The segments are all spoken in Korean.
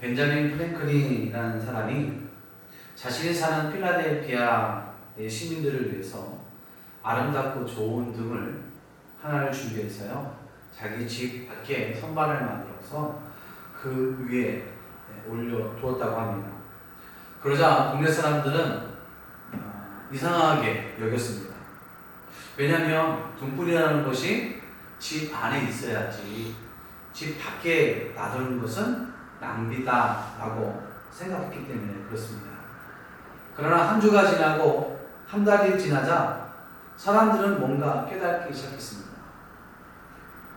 벤자민 프랭클린이라는 사람이 자신이 사는 필라델피아의 시민들을 위해서 아름답고 좋은 등을 하나를 준비해서요, 자기 집 밖에 선반을 만들어서 그 위에 올려 두었다고 합니다. 그러자 동네 사람들은 이상하게 여겼습니다. 왜냐하면 등불이라는 것이 집 안에 있어야지 집 밖에 놔두는 것은 낭비다라고 생각했기 때문에 그렇습니다. 그러나 한 주가 지나고 한 달이 지나자 사람들은 뭔가 깨닫기 시작했습니다.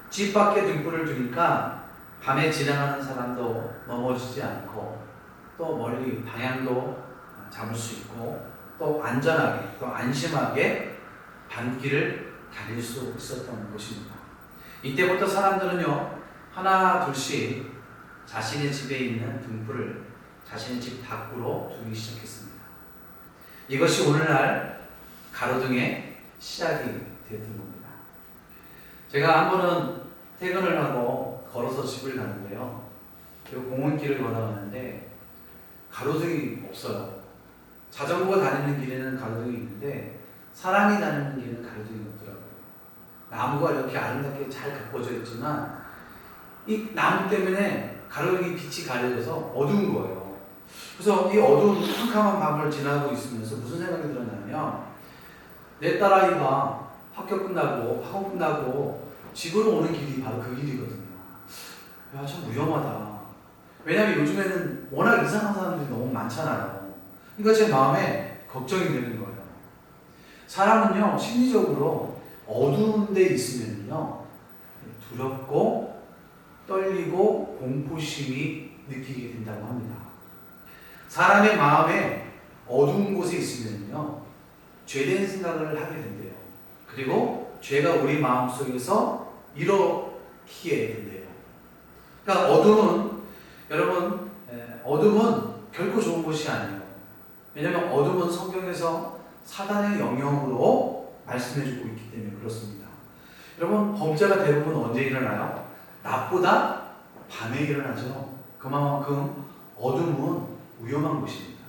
집 밖에 등불을 두니까 밤에 지나가는 사람도 넘어지지 않고 또 멀리 방향도 잡을 수 있고 또 안전하게 또 안심하게 밤길을 다닐 수 있었던 것입니다. 이때부터 사람들은요, 하나 둘씩 자신의 집에 있는 등불을 자신의 집 밖으로 두기 시작했습니다. 이것이 오늘날 가로등의 시작이 되었던 겁니다. 제가 한 번은 퇴근을 하고 걸어서 집을 가는데요, 그리고 공원길을 걸어가는데 가로등이 없어요. 자전거가 다니는 길에는 가로등이 있는데 사람이 다니는 길에는 가로등이 없더라고요. 나무가 이렇게 아름답게 잘 가꿔져 있지만 이 나무 때문에 가로등이 빛이 가려져서 어두운 거예요. 그래서 이 어두운 캄캄한 밤을 지나고 있으면서 무슨 생각이 들었냐면, 내 딸아이가 학교 끝나고 학원 끝나고 집으로 오는 길이 바로 그 길이거든요. 야, 참 위험하다. 왜냐하면 요즘에는 워낙 이상한 사람들이 너무 많잖아요. 그러니까 제 마음에 걱정이 되는 거예요. 사람은요, 심리적으로 어두운 데 있으면요, 두렵고 떨리고 공포심이 느끼게 된다고 합니다. 사람의 마음에 어두운 곳에 있으면요, 죄된 생각을 하게 된대요. 그리고 죄가 우리 마음속에서 일어키게 된대요. 그러니까 여러분, 어둠은 결코 좋은 것이 아니에요. 왜냐하면 어둠은 성경에서 사단의 영역으로 말씀해주고 있기 때문에 그렇습니다. 여러분, 범죄가 대부분 언제 일어나요? 낮보다 밤에 일어나죠. 그만큼 어둠은 위험한 곳입니다.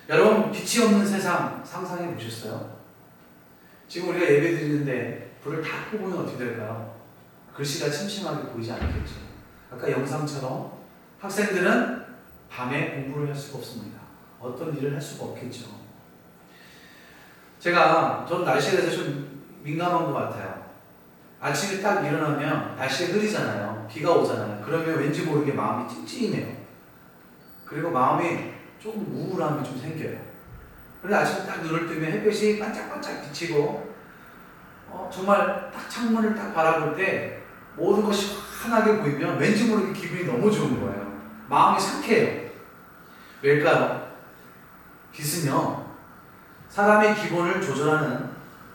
여러분, 빛이 없는 세상 상상해 보셨어요? 지금 우리가 예배 드리는데 불을 다 끄면 어떻게 될까요? 글씨가 침침하게 보이지 않겠죠. 아까 영상처럼 학생들은 밤에 공부를 할 수가 없습니다. 어떤 일을 할 수가 없겠죠. 저는 날씨에 대해서 좀 민감한 것 같아요. 아침에 딱 일어나면 날씨가 흐리잖아요. 비가 오잖아요. 그러면 왠지 모르게 마음이 찜찜해요. 그리고 마음이 조금 우울함이 좀 생겨요. 그런데 아침에 딱 눈을 뜨면 햇볕이 반짝반짝 비치고 정말 딱 창문을 딱 바라볼 때 모든 것이 환하게 보이면 왠지 모르게 기분이 너무 좋은 거예요. 마음이 상쾌해요. 왜일까요? 빛은요, 사람의 기분을 조절하는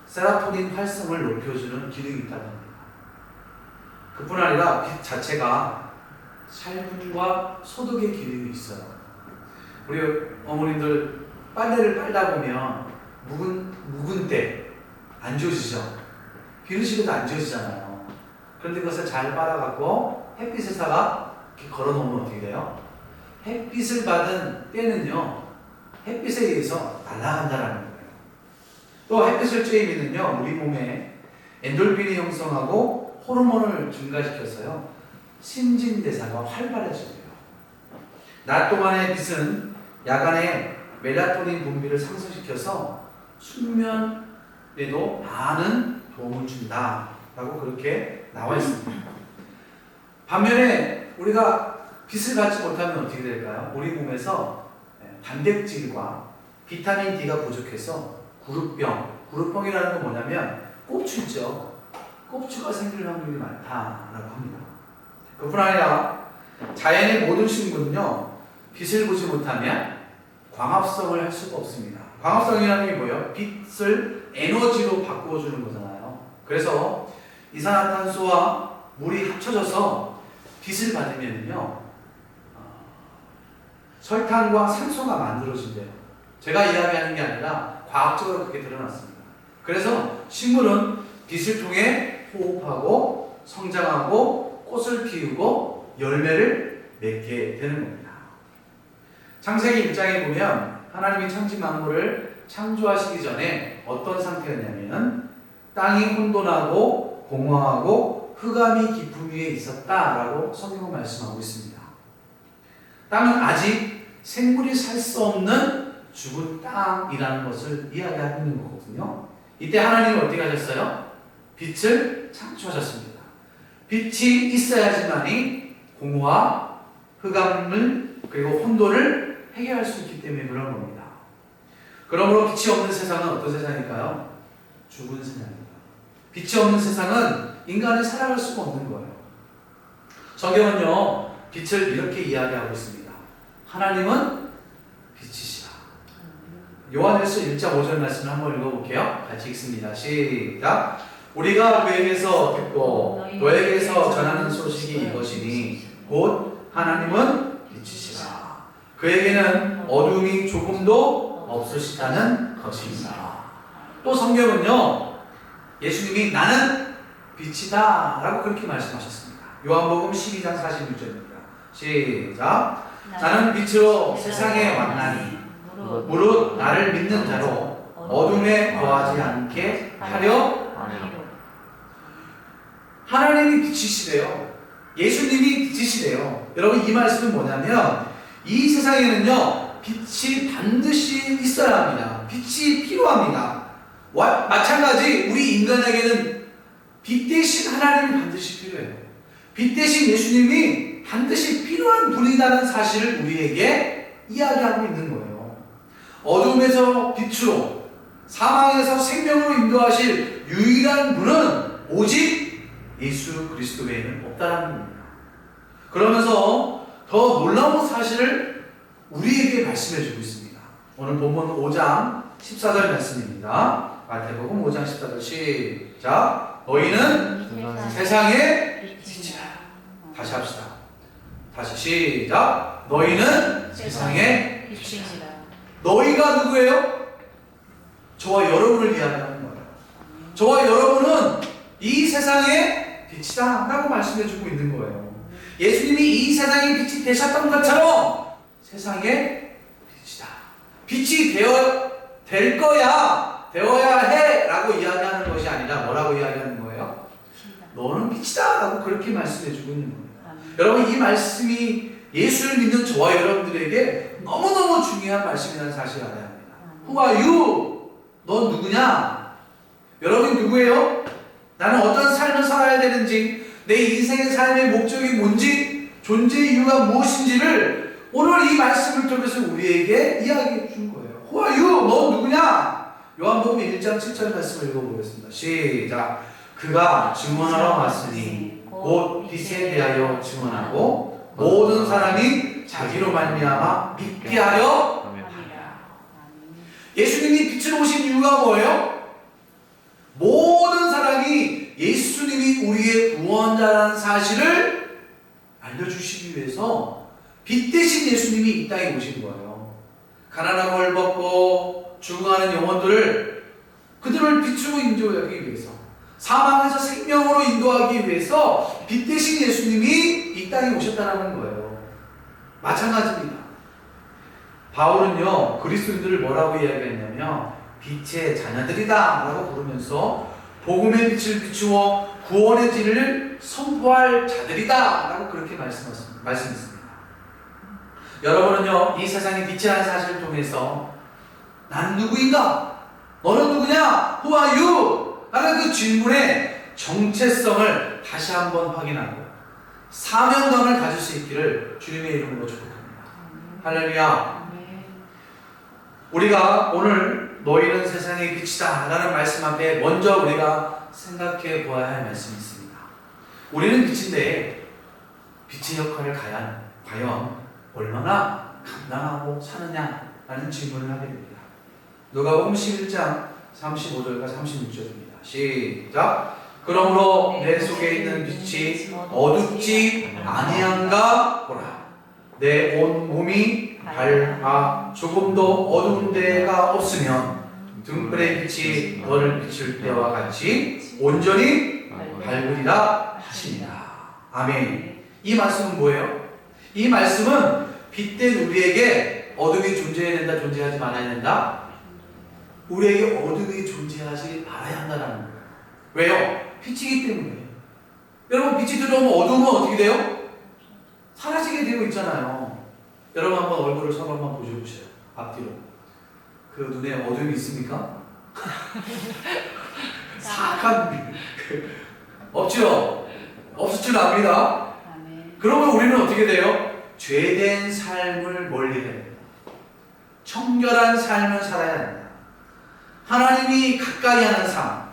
세로토닌 활성을 높여주는 기능이 있다고 합니다. 그뿐 아니라 빛 자체가 살균과 소독의 기능이 있어요. 우리 어머님들 빨래를 빨다 보면 묵은 때 안 지워지죠? 비누실에도 안 지워지잖아요. 그런데 그것을 잘 빨아갖고 햇빛에다가 이렇게 걸어놓으면 어떻게 돼요? 햇빛을 받은 때는요, 햇빛에 의해서 날아간다라는 거예요. 또 햇빛을 쬐면은요, 우리 몸에 엔돌핀이 형성하고 호르몬을 증가시켜서요, 신진대사가 활발해져요. 낮 동안의 빛은 야간에 멜라토닌 분비를 상승시켜서 숙면에도 많은 도움을 준다라고 그렇게 나와 있습니다. 반면에 우리가 빛을 받지 못하면 어떻게 될까요? 우리 몸에서 단백질과 비타민 D가 부족해서 구루병이라는 건 뭐냐면 꼽추 있죠. 꼽추가 생길 확률이 많다라고 합니다. 그뿐 아니라 자연의 모든 식물은요, 빛을 보지 못하면 광합성을 할 수가 없습니다. 광합성이라는 게 뭐예요? 빛을 에너지로 바꾸어주는 거잖아요. 그래서 이산화탄소와 물이 합쳐져서 빛을 받으면요, 설탕과 산소가 만들어진대요. 제가 이야기하는 게 아니라 과학적으로 그렇게 드러났습니다. 그래서 식물은 빛을 통해 호흡하고 성장하고 꽃을 피우고 열매를 맺게 되는 겁니다. 창세기 1장에 보면 하나님이 천지 만물을 창조하시기 전에 어떤 상태였냐면 땅이 혼돈하고 공허하고 흑암이 깊음 위에 있었다라고 성경은 말씀하고 있습니다. 땅은 아직 생물이 살 수 없는 죽은 땅이라는 것을 이야기하고 있는 거거든요. 이때 하나님이 어떻게 하셨어요? 빛을 창조하셨습니다. 빛이 있어야지만이 공허와 흑암을 그리고 혼돈을 해결할 수 있기 때문에 그런 겁니다. 그러므로 빛이 없는 세상은 어떤 세상일까요? 죽은 세상입니다. 빛이 없는 세상은 인간이 살아갈 수가 없는 거예요. 성경은요, 빛을 이렇게 이야기하고 있습니다. 하나님은 빛이시다. 요한일서 1장 5절 말씀을 한번 읽어볼게요. 같이 읽습니다. 시작. 우리가 그에게서 듣고 너에게서 전하는 소식이 이것이니 곧 하나님은 빛이시라. 그에게는 어둠이 조금도 없으시다는 것입니다. 또 성경은요, 예수님이 나는 빛이다 라고 그렇게 말씀하셨습니다. 요한복음 12장 46절입니다. 시작. 나는 빛으로 세상에 왔나니 무릇 나를 믿는 자로 어둠에 거하지 않게 하려 함이라. 하나님이 빛이시래요. 예수님이 빛이시래요. 여러분, 이 말씀은 뭐냐면 이 세상에는요, 빛이 반드시 있어야 합니다. 빛이 필요합니다. 마찬가지 우리 인간에게는 빛 대신 하나님이 반드시 필요해요. 빛 대신 예수님이 반드시 필요한 분이라는 사실을 우리에게 이야기하고 있는 거예요. 어둠에서 빛으로, 사망에서 생명으로 인도하실 유일한 분은 오직 예수 그리스도 외에는 없다는 겁니다. 그러면서 더 놀라운 사실을 우리에게 말씀해 주고 있습니다. 오늘 본문 5장 14절 말씀입니다. 마태복음 5장 14절 시작. 너희는 세상의 빛이라. 다시 합시다. 다시 시작. 너희는 세상의 빛이라. 너희가 누구예요? 저와 여러분을 이야기하는 거예요. 저와 여러분은 이 세상의 빛이다 라고 말씀해 주고 있는 거예요. 예수님이 이 세상의 빛이 되셨던 것처럼 세상의 빛이다. 빛이 될 거야, 되어야 해 라고 이야기하는 것이 아니라 뭐라고 이야기하는 거예요? 너는 빛이다 라고 그렇게 말씀해 주고 있는 겁니다. 여러분, 이 말씀이 예수를 믿는 저와 여러분들에게 너무너무 중요한 말씀이라는 사실을 알아야 합니다. Who are you? 넌 누구냐? 여러분 누구예요? 나는 어떤 삶을 살아야 되는지, 내 인생의 삶의 목적이 뭔지, 존재 이유가 무엇인지를 오늘 이 말씀을 통해서 우리에게 이야기해 준 거예요. Who are you? 넌 누구냐? 요한복음 1장 7절 말씀을 읽어보겠습니다. 시작. 그가 증언하러 왔으니 곧 빛에 대하여 증언하고 모든 사람이 자기로 말미암아 믿게 하려 함이라. 예수님이 빛으로 오신 이유가 뭐예요? 모든 사람이 예수님이 우리의 구원자라는 사실을 알려주시기 위해서 빛 대신 예수님이 이 땅에 오신 거예요. 가난하고 헐벗고 죽어가는 영혼들을 그들을 빛으로 인도하기 위해서, 사망에서 생명으로 인도하기 위해서 빛 대신 예수님이 이 땅에 오셨다는 거예요. 마찬가지입니다. 바울은요, 그리스도인들을 뭐라고 이야기했냐면 빛의 자녀들이다 라고 부르면서 복음의 빛을 비추어 구원의 진리를 선포할 자들이다 라고 그렇게 말씀했습니다. 여러분은요, 이 세상의 빛이라는 사실을 통해서 난 누구인가? 너는 누구냐? Who are you? 라는 그 질문의 정체성을 다시 한번 확인하고 사명감을 가질 수 있기를 주님의 이름으로 축복합니다. 할렐루야. 우리가 오늘 너희는 세상의 빛이다 라는 말씀 앞에 먼저 우리가 생각해 보아야 할 말씀이 있습니다. 우리는 빛인데 빛의 역할을 과연 얼마나 감당하고 사느냐 라는 질문을 하게 됩니다. 누가복음 11장 35절과 36절입니다. 시작. 그러므로 내 속에 있는 빛이 어둡지 아니한가 보라. 내 온 몸이 밝아 조금도 어두운 데가 없으면 등불의 빛이 너를 비출 때와 같이 온전히 밝으리라 하시니라. 아멘. 이 말씀은 뭐예요? 이 말씀은 빛된 우리에게 어둠이 존재해야 된다, 존재하지 말아야 된다? 우리에게 어둠이 존재하지 말아야 한다는 거예요. 왜요? 빛이기 때문에. 여러분, 빛이 들어오면 어둠은 어떻게 돼요? 사라지게 되고 있잖아요. 여러분 한번 얼굴을 서로 한번 보셔보세요. 앞뒤로. 그 눈에 어둠이 있습니까? 사악한 없죠? 없을 줄 압니다. 그러면 우리는 어떻게 돼요? 죄된 삶을 멀리 해야 됩니다. 청결한 삶을 살아야 된다. 하나님이 가까이 하는 삶,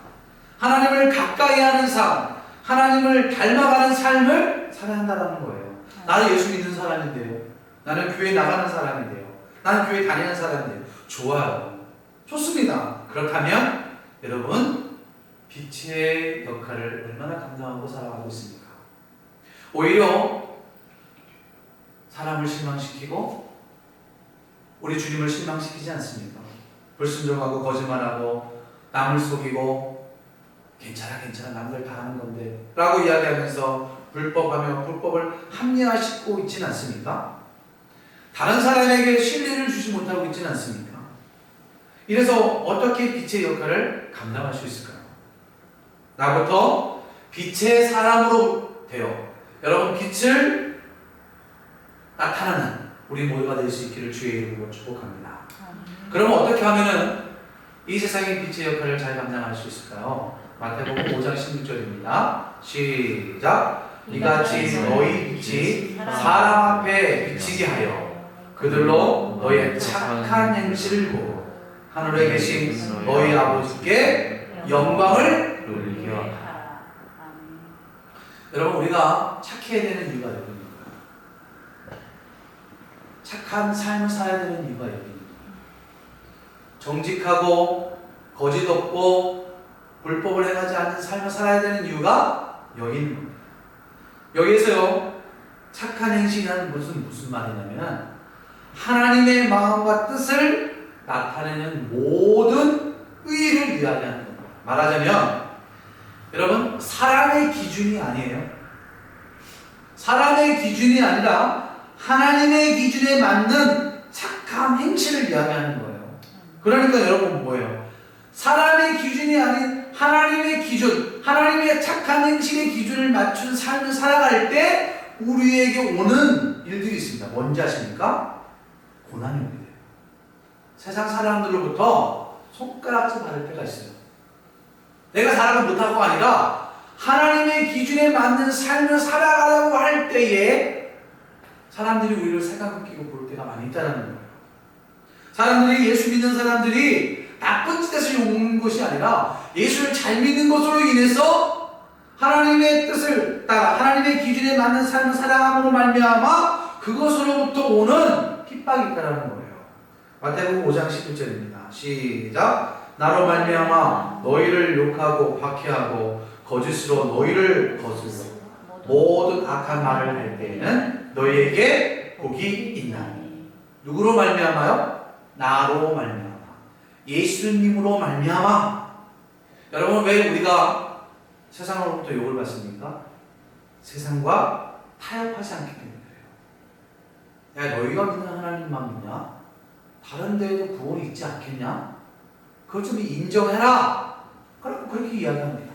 하나님을 가까이 하는 삶, 하나님을 닮아가는 삶을 살아야 한다는 거예요. 나는 예수 믿는 사람인데요. 나는 교회 나가는 사람인데요. 나는 교회 다니는 사람인데요. 좋아요. 좋습니다. 그렇다면 여러분, 빛의 역할을 얼마나 감당하고 살아가고 있습니까? 오히려 사람을 실망시키고 우리 주님을 실망시키지 않습니까? 불순종하고 거짓말하고 남을 속이고 괜찮아 남들 다 하는 건데 라고 이야기하면서 불법하며 불법을 합리화시키고 있지는 않습니까? 다른 사람에게 신뢰를 주지 못하고 있지는 않습니까? 이래서 어떻게 빛의 역할을 감당할 수 있을까요? 나부터 빛의 사람으로 되어 여러분 빛을 나타나는 우리 모두가 될 수 있기를 주의 이름으로 축복합니다. 그러면 어떻게 하면은 이 세상의 빛의 역할을 잘 감당할 수 있을까요? 마태복음 5장 16절입니다. 시작. 이같이 너희 빛이 사람 앞에 비치게 하여 그들로 너희의 착한 행실을 보고 하늘에 계신 너희 아버지께 영광을 돌리게 하라. 여러분, 우리가 착해야 되는 이유가 여기입니다. 착한 삶을 살아야 되는 이유가 여기입니다. 정직하고 거짓 없고 불법을 행하지 않는 삶을 살아야 되는 이유가 여기 있는 겁니다. 여기에서요, 착한 행실이란 무슨 말이냐면 하나님의 마음과 뜻을 나타내는 모든 의를 이야기하는 겁니다. 말하자면 여러분, 사람의 기준이 아니에요. 사람의 기준이 아니라 하나님의 기준에 맞는 착한 행실을 이야기하는 거예요. 그러니까 여러분 뭐예요? 사람의 기준이 아닌 하나님의 기준, 하나님의 착한 행실의 기준을 맞춘 삶을 살아갈 때 우리에게 오는 일들이 있습니다. 뭔지 아십니까? 고난이 오게 돼요. 세상 사람들로부터 손가락질 받을 때가 있어요. 내가 사랑을 못하고가 아니라 하나님의 기준에 맞는 삶을 살아가려고 할 때에 사람들이 우리를 색안경 끼고 볼 때가 많이 있다는 거예요. 사람들이 예수 믿는 사람들이 나쁜 짓에서 욕먹는 것이 아니라 예수를 잘 믿는 것으로 인해서 하나님의 뜻을 따라 하나님의 기준에 맞는 삶을 살아감으로 말미암아 그것으로부터 오는 핍박이 있다는 거예요. 마태복음 5장 11절입니다. 시작. 나로 말미암아 너희를 욕하고 박해하고 거짓으로 너희를 거스르고 모든 악한 말을 할 때에는 너희에게 복이 있나니. 누구로 말미암아요? 나로 말미암아. 예수님으로 말미암아. 여러분, 왜 우리가 세상으로부터 욕을 받습니까? 세상과 타협하지 않기 때문에 그래요. 야, 너희가 믿는 하나님만 믿냐? 다른 데에도 구원이 있지 않겠냐? 그걸 좀 인정해라. 그렇게 이야기합니다.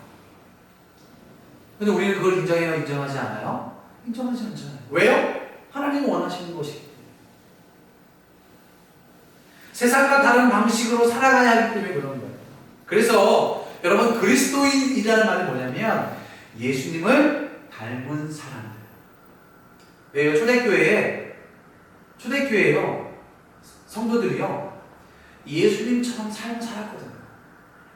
근데 우리는 그걸 인정해요? 인정하지 않아요? 인정하지 않잖아요. 왜요? 하나님이 원하시는 것이기 때문에. 세상과 다른 방식으로 살아가야 하기 때문에 그런 거예요. 그래서 여러분, 그리스도인이라는 말이 뭐냐면 예수님을 닮은 사람들. 왜요? 초대교회에요, 성도들이요, 예수님처럼 삶을 살았거든요.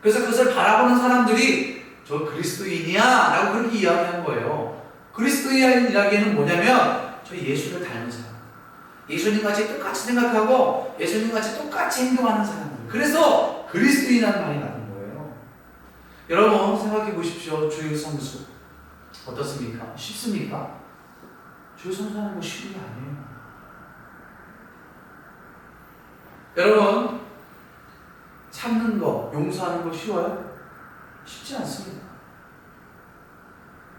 그래서 그것을 바라보는 사람들이 저 그리스도인이야 라고 그렇게 이야기한 거예요. 그리스도인이라기에는 뭐냐면 저 예수를 닮은 사람, 예수님같이 똑같이 생각하고 예수님같이 똑같이 행동하는 사람들. 그래서 그리스도인이라는 말이 나는 거예요. 여러분 생각해 보십시오. 주일 성수 어떻습니까? 쉽습니까? 주일 성수하는 거 쉬운 게 아니에요. 여러분, 참는 거, 용서하는 거 쉬워요? 쉽지 않습니다.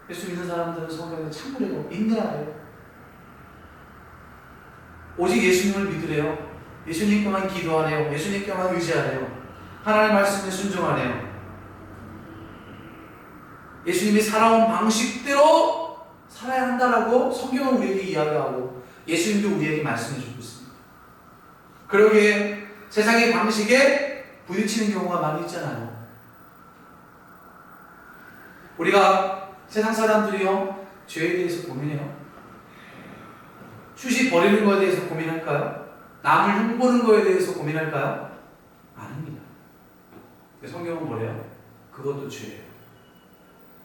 예수 믿는 사람들은 성경에 참으려고 인내하래요. 오직 예수님을 믿으래요. 예수님께만 기도하래요. 예수님께만 의지하래요. 하나님의 말씀에 순종하래요. 예수님이 살아온 방식대로 살아야 한다라고 성경은 우리에게 이야기하고 예수님도 우리에게 말씀해 주고 있습니다. 그러기에 세상의 방식에 부딪히는 경우가 많이 있잖아요. 우리가 세상 사람들이요, 죄에 대해서 고민해요. 휴식 버리는 것에 대해서 고민할까요? 남을 흉보는 것에 대해서 고민할까요? 아닙니다. 성경은 뭐래요? 그것도 죄예요.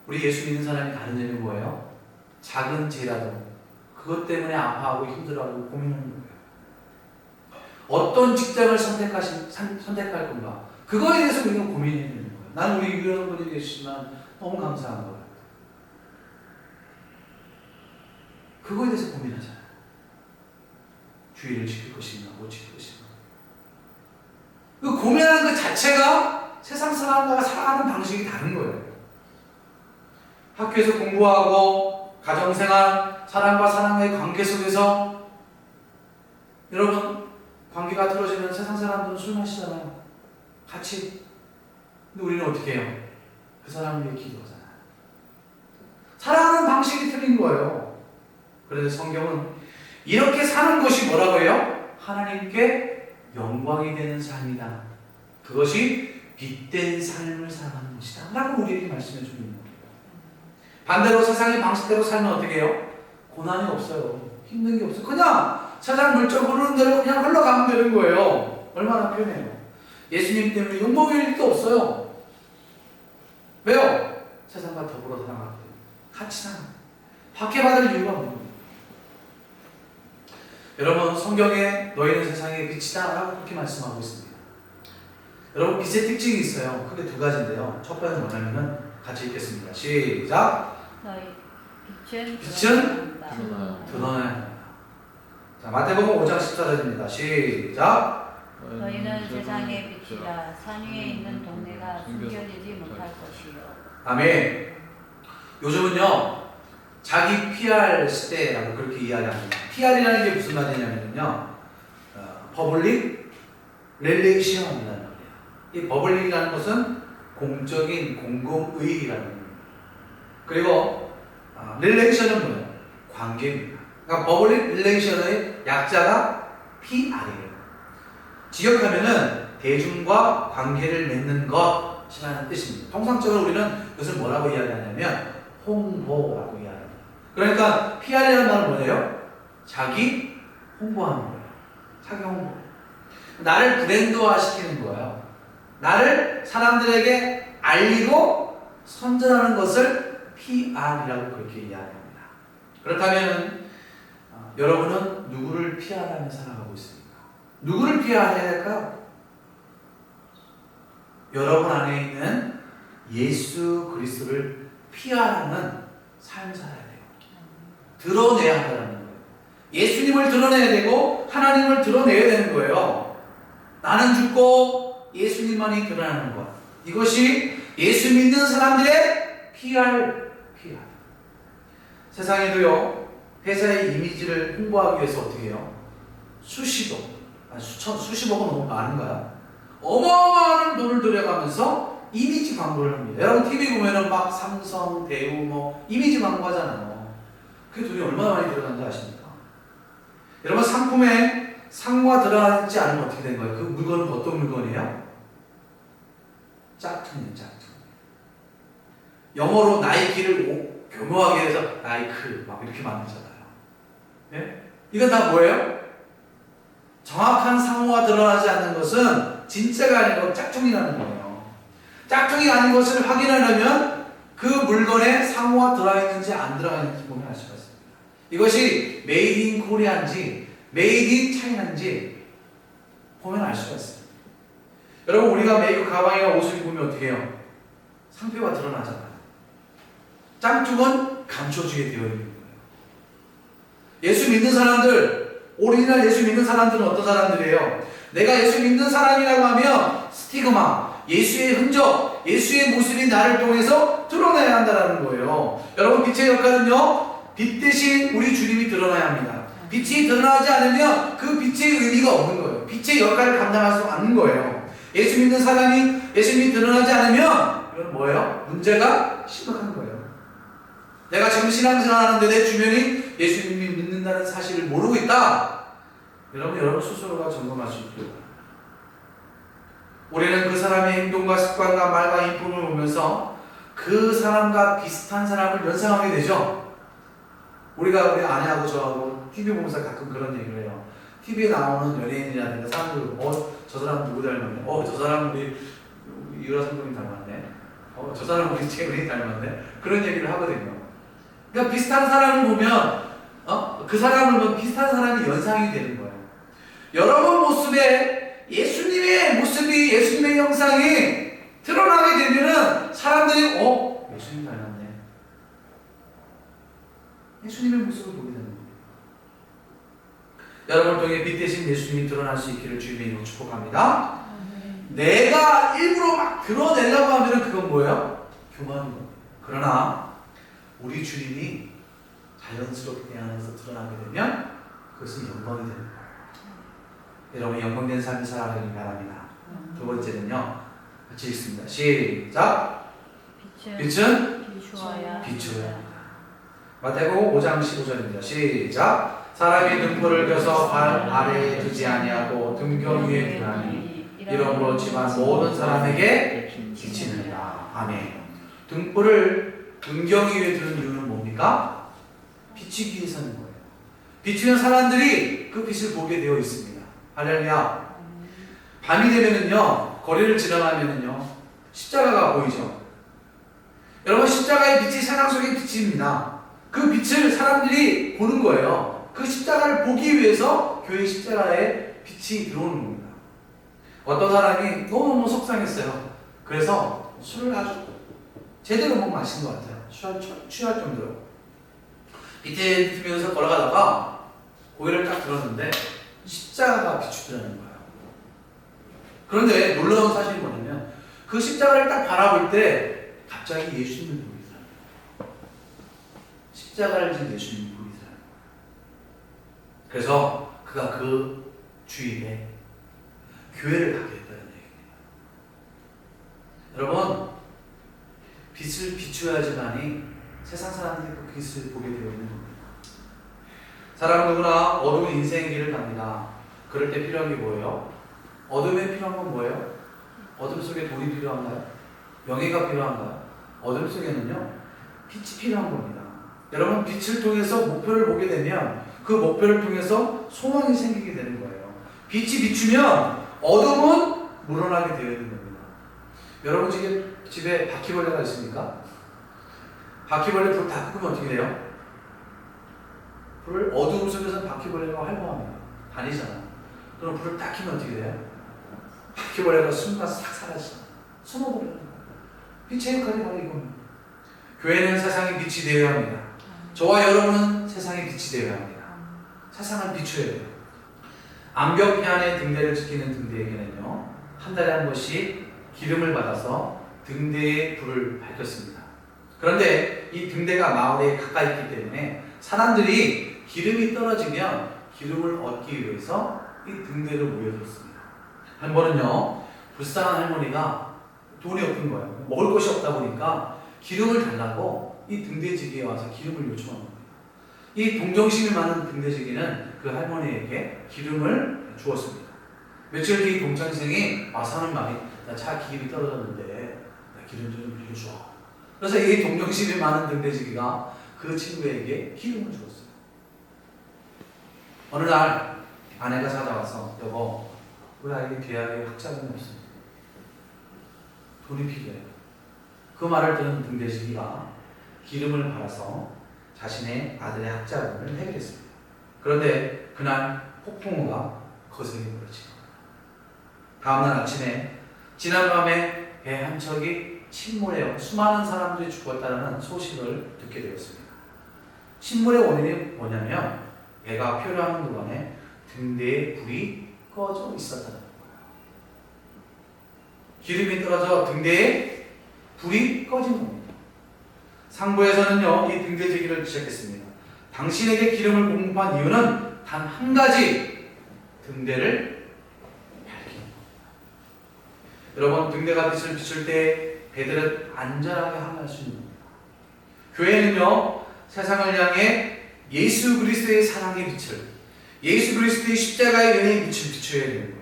우리 예수 믿는 사람이 다른 점이 뭐예요? 작은 죄라도 그것 때문에 아파하고 힘들어하고 고민하는 거예요. 어떤 직장을 선택할 건가? 그거에 대해서 우리가 고민해야 되는 거예요. 나는 우리 유일한 분이 계시지만 너무 감사한 거예요. 그거에 대해서 고민하잖아요. 주의를 지킬 것인가 못 지킬 것인가. 그 고민하는 것 자체가 세상 사람과 살아가는 방식이 다른 거예요. 학교에서 공부하고 가정생활, 사람과 사람의 관계 속에서 여러분 관계가 틀어지면 세상 사람들은 술 마시잖아요. 같이. 근데 우리는 어떻게 해요? 그 사람을 위해 기도하잖아요. 살아가는 방식이 틀린 거예요. 그래서 성경은 이렇게 사는 것이 뭐라고 해요? 하나님께 영광이 되는 삶이다. 그것이 빛된 삶을 살아가는 것이다 라고 우리에게 말씀해 주는 거예요. 반대로 세상의 방식대로 살면 어떻게 해요? 고난이 없어요. 힘든 게 없어요. 그냥 세상 물정 흐르는 대로 그냥 흘러가면 되는 거예요. 얼마나 편해요. 예수님 때문에 욕먹을 일도 없어요. 왜요? 세상과 더불어 살아가기 때문에. 같이 살아가요. 박해받을 이유가 없는 거예요. 여러분, 성경에 너희는 세상의 빛이다 라고 그렇게 말씀하고 있습니다. 여러분, 빛의 특징이 있어요. 크게 두 가지인데요. 첫 번째는 뭐냐면은 같이 읽겠습니다. 시작. 너희 빛은 드러나야 합니다. 자, 마태복음 5장 14절입니다. 시작. 너희는 세상의 빛이라. 산 위에 있는 동네가 숨겨지지 못할 것이요. 아멘. 요즘은요, 자기 PR 시대라고 그렇게 이야기합니다. PR이라는 게 무슨 말이냐면요, Public Relation이라는 말이에요. 이 Public이라는 것은 공적인 공공의라는 겁니다. 그리고 Relation은 뭐예요? 관계입니다. 그러니까 Public Relation의 약자가 PR이에요. 직역하면은 대중과 관계를 맺는 것이라는 뜻입니다. 통상적으로 우리는 이것을 뭐라고 이야기하냐면 홍보라고 이야기합니다. 그러니까 PR이라는 말은 뭐예요? 자기 홍보하는 거예요. 자기 홍보. 나를 브랜드화 시키는 거예요. 나를 사람들에게 알리고 선전하는 것을 PR이라고 그렇게 이야기합니다. 그렇다면 여러분은 누구를 PR하며 살아가고 있습니까? 누구를 PR해야 될까요? 여러분 안에 있는 예수 그리스도를 PR하는 삶을 살아야 돼요. 드러내야 한다는 거예요. 예수님을 드러내야 되고 하나님을 드러내야 되는 거예요. 나는 죽고 예수님만이 드러나는 것. 이것이 예수 믿는 사람들의 PR. 세상에도요, 회사의 이미지를 홍보하기 위해서 어떻게 해요? 수십억, 수십억은 너무 많은가요? 어마어마한 돈을 들여가면서 이미지 광고를 합니다. 여러분 TV 보면은 막 삼성, 대우 뭐 이미지 광고 하잖아요. 그 돈이 얼마나 많이 들어가는지 아십니까? 여러분 상품에 상호가 들어가지 않으면 어떻게 된 거예요? 그 물건은 어떤 물건이에요? 짝퉁이에요, 짝퉁. 영어로 나이키를 교묘하게 해서 나이크 막 이렇게 만들잖아요. 예? 이건 다 뭐예요? 정확한 상호가 드러나지 않는 것은 진짜가 아니고 짝퉁이라는 거예요. 짝퉁이 아닌 것을 확인하려면 그 물건에 상호가 들어있는지 안 들어있는지 보면 알 수가 있습니다. 이것이 메이드 인 코리아인지 메이드 인 차이나인지 보면 알 수가 있습니다. 여러분 우리가 메이크 가방이나 옷을 입으면 어떻게 해요? 상표가 드러나잖아요. 짝퉁은 감춰주게 되어 있는 거예요. 예수 믿는 사람들, 오리지널 예수 믿는 사람들은 어떤 사람들이에요? 내가 예수 믿는 사람이라고 하면 스티그마, 예수의 흔적, 예수의 모습이 나를 통해서 드러나야 한다는 거예요. 여러분 빛의 역할은요, 빛 대신 우리 주님이 드러나야 합니다. 빛이 드러나지 않으면 그 빛의 의미가 없는 거예요. 빛의 역할을 감당할 수 없는 거예요. 예수 믿는 사람이 예수님이 드러나지 않으면 이건 뭐예요? 문제가 심각한 거예요. 내가 지금 신앙생활하는데 내 주변이 예수님이 믿는다는 사실을 모르고 있다. 여러분 스스로가 점검할 수 있도록. 우리는 그 사람의 행동과 습관과 말과 인품을 보면서 그 사람과 비슷한 사람을 연상하게 되죠. 우리가 우리 아내하고 저하고 TV 보면서 가끔 그런 얘기를 해요. TV에 나오는 연예인이라든가 사람들, 저 사람 누구 닮았네? 저 사람 우리 유라 선생님 닮았네? 저 사람 우리 최은희 닮았네? 그런 얘기를 하거든요. 그러니까 비슷한 사람을 보면, 그 사람을 보면 비슷한 사람이 연상이 되는 거예요. 여러분 모습에 예수님의 모습이, 예수님의 형상이 드러나게 되면은 사람들이, 예수님 닮았네. 예수님의 모습을 보게 되는 거예요. 여러분을 통해 빛 대신 예수님이 드러날 수 있기를 주님의 이름으로 축복합니다. 내가 일부러 막 드러내려고 하면 그건 뭐예요? 교만인 거예요. 그러나 우리 주님이 자연스럽게 내 안에서 드러나게 되면 그것은 영광이 되는 거예요. 여러분 영광된 삶을 살아가길 바랍니다. 두 번째는요. 같이 읽습니다. 시작. 빛은 비추어야 합니다. 마태복음 5장 15절입니다. 시작. 사람이 등불을 켜서 발 아래에 두지 아니하고 등경 위에 두나니 이러므로 집안 모든 사람에게 비치느니라. 아멘. 등불을 등경 위에 두는 이유는 뭡니까? 비치기 위해서는 거예요. 비추면 사람들이 그 빛을 보게 되어 있습니다. 할렐루야. 밤이 되면은요, 거리를 지나가면은요, 십자가가 보이죠. 여러분 십자가의 빛이 세상 속의 빛입니다. 그 빛을 사람들이 보는 거예요. 그 십자가를 보기 위해서 교회 십자가에 빛이 들어오는 겁니다. 어떤 사람이 너무너무 속상했어요. 그래서 술을 아주 제대로 못 마신 것 같아요. 취할 정도로. 빛에 비추면서 걸어가다가 고개를 딱 들었는데 십자가가 비추더라는 거예요. 그런데 놀라운 사실이 뭐냐면 그 십자가를 딱 바라볼 때 갑자기 예수님을 보이더라고요. 십자가를 진 예수님을 보이더라고요. 그래서 그가 그 주일에 교회를 가게 했다는 얘기예요. 여러분 빛을 비추어야지만이 세상 사람들이 그 빛을 보게 되어 있는 겁니다. 사람 누구나 어두운 인생의 길을 갑니다. 그럴 때 필요한 게 뭐예요? 어둠에 필요한 건 뭐예요? 어둠 속에 돌이 필요한가요? 명예가 필요한가요? 어둠 속에는요 빛이 필요한 겁니다. 여러분 빛을 통해서 목표를 보게 되면 그 목표를 통해서 소망이 생기게 되는 거예요. 빛이 비추면 어둠은 물러나게 되어 있는 겁니다. 여러분 집에 바퀴벌레가 있습니까? 바퀴벌레 불 다 끄면 어떻게 돼요? 불을 어두움 속에서 바퀴벌레가 활동합니다. 다니잖아. 그럼 불을 딱 켜면 어떻게 돼요? 바퀴벌레가 순간 싹 사라져. 숨어버리는 거예요. 빛의 역할이 바로 이겁니다. 교회는 세상의 빛이 되어야 합니다. 저와 여러분은 세상의 빛이 되어야 합니다. 세상을 비춰야 돼요. 암벽 해안의 등대를 지키는 등대에게는요, 한 달에 한 번씩 기름을 받아서 등대에 불을 밝혔습니다. 그런데 이 등대가 마을에 가까이 있기 때문에 사람들이 기름이 떨어지면 기름을 얻기 위해서 이 등대를 모여줬습니다. 한 번은요, 불쌍한 할머니가 돈이 없는 거예요. 먹을 것이 없다 보니까 기름을 달라고 이 등대지기에 와서 기름을 요청한 겁니다. 이 동정심이 많은 등대지기는 그 할머니에게 기름을 주었습니다. 며칠 뒤 동창생이 와서 하는 말이, 나 차 기름이 떨어졌는데 나 기름 좀 빌려줘. 그래서 이 동정심이 많은 등대지기가 그 친구에게 기름을 주었어요. 어느 날 아내가 찾아와서, 여보, 우리 아이의 대학에 학자금이 없습니다. 돈이 필요해요. 그 말을 들은 등대지기가 기름을 발라서 자신의 아들의 학자금을 해결했습니다. 그런데 그날 폭풍우가 거세게 벌어집니다. 다음날 아침에 지난밤에 배 한 척이 침몰해 수많은 사람들이 죽었다는 소식을 듣게 되었습니다. 침몰의 원인이 뭐냐면 배가 표류하는 동안에 등대에 불이 꺼져 있었다는 거예요. 기름이 떨어져 등대에 불이 꺼진 겁니다. 상부에서는요, 이 등대지기를 시작했습니다. 당신에게 기름을 공급한 이유는 단 한 가지 등대를 밝히는 겁니다. 여러분, 등대가 빛을 비출 때 배들은 안전하게 항해할 수 있는 겁니다. 교회는요, 세상을 향해 예수 그리스도의 사랑의 빛을, 예수 그리스도의 십자가의 은혜의 빛을 비춰야 되는 거예요.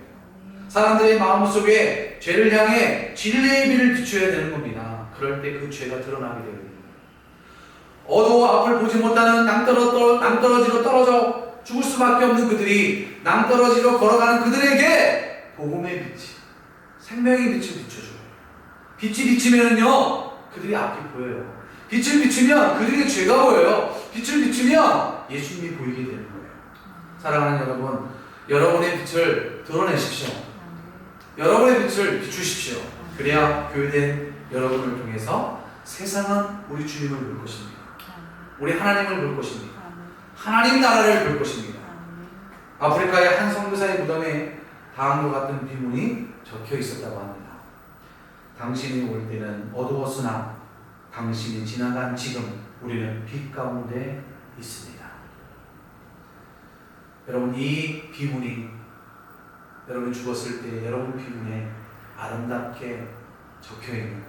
사람들의 마음속에 죄를 향해 진리의 빛을 비춰야 되는 겁니다. 그럴 때 그 죄가 드러나게 되거든요. 어두워 앞을 보지 못하는 낭떠러지로 떨어져 죽을 수밖에 없는 그들이 낭떠러지로 걸어가는 그들에게 복음의 빛이, 생명의 빛을 비춰줘요. 빛이 비치면요, 그들이 앞이 보여요. 빛을 비추면 그들에게 죄가 보여요. 빛을 비추면 예수님이 보이게 되는 거예요. 사랑하는 여러분, 여러분의 빛을 드러내십시오. 여러분의 빛을 비추십시오. 그래야 교회된 여러분을 통해서 세상은 우리 주님을 볼 것입니다. 우리 하나님을 볼 것입니다. 하나님 나라를 볼 것입니다. 아프리카의 한 선교사의 무덤에 다음과 같은 비문이 적혀 있었다고 합니다. 당신이 올 때는 어두웠으나 당신이 지나간 지금 우리는 빛 가운데 있습니다. 여러분, 이 비문이 여러분이 죽었을 때 여러분 비문에 아름답게 적혀있는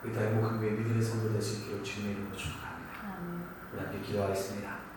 우리 다 행복한 교회 믿음의 성도 될 수 있기를 주님의 이름으로 축복합니다. 우리 함께 기도하겠습니다.